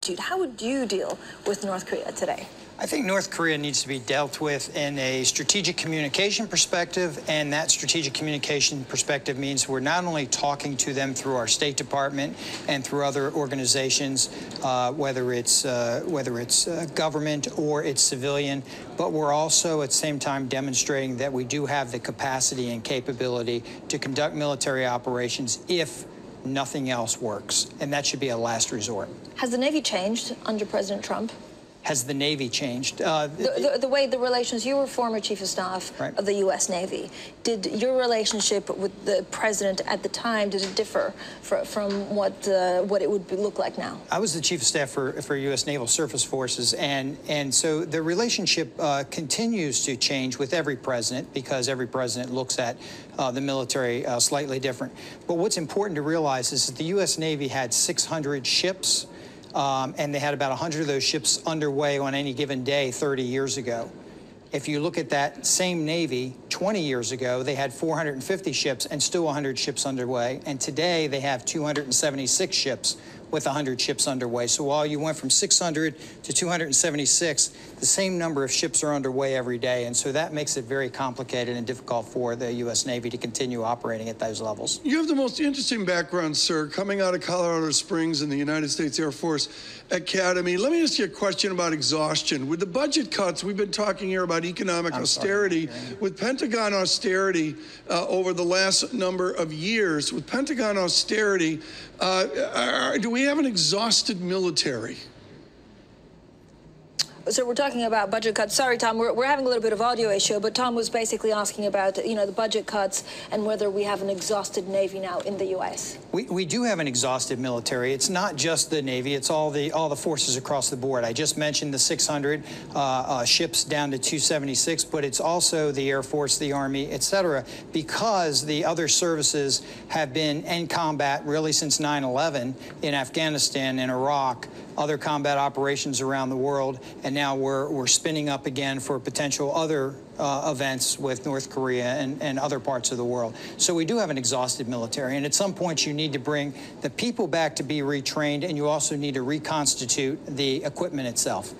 attitude. How would you deal with North Korea today? I think North Korea needs to be dealt with in a strategic communication perspective, and that strategic communication perspective means we're not only talking to them through our State Department and through other organizations, whether it's government or it's civilian, but we're also at the same time demonstrating that we do have the capacity and capability to conduct military operations if nothing else works, and that should be a last resort. Has the Navy changed under President Trump? Has the Navy changed? The way the relations, you were former Chief of Staff of the U.S. Navy. Did your relationship with the President at the time, did it differ from what it would look like now? I was the Chief of Staff for U.S. Naval Surface Forces, and so the relationship continues to change with every president because every president looks at the military slightly different. But what's important to realize is that the U.S. Navy had 600 ships, and they had about 100 of those ships underway on any given day 30 years ago. If you look at that same Navy 20 years ago, they had 450 ships and still 100 ships underway. And today they have 276 ships with 100 ships underway. So while you went from 600 to 276, the same number of ships are underway every day. And so that makes it very complicated and difficult for the U.S. Navy to continue operating at those levels. You have the most interesting background, sir, coming out of Colorado Springs in the United States Air Force Academy. Let me ask you a question about exhaustion. With the budget cuts, we've been talking here about economic austerity. With Pentagon austerity over the last number of years, with Pentagon austerity, do we have an exhausted military? So we're talking about budget cuts. Sorry, Tom, we're having a little bit of audio issue, but Tom was basically asking about, you know, the budget cuts and whether we have an exhausted Navy now in the U.S. We do have an exhausted military. It's not just the Navy. It's all the forces across the board. I just mentioned the 600 ships down to 276, but it's also the Air Force, the Army, et cetera, because the other services have been in combat really since 9/11 in Afghanistan and Iraq, other combat operations around the world, and now we're spinning up again for potential other events with North Korea and other parts of the world. So we do have an exhausted military, and at some point you need to bring the people back to be retrained, and you also need to reconstitute the equipment itself.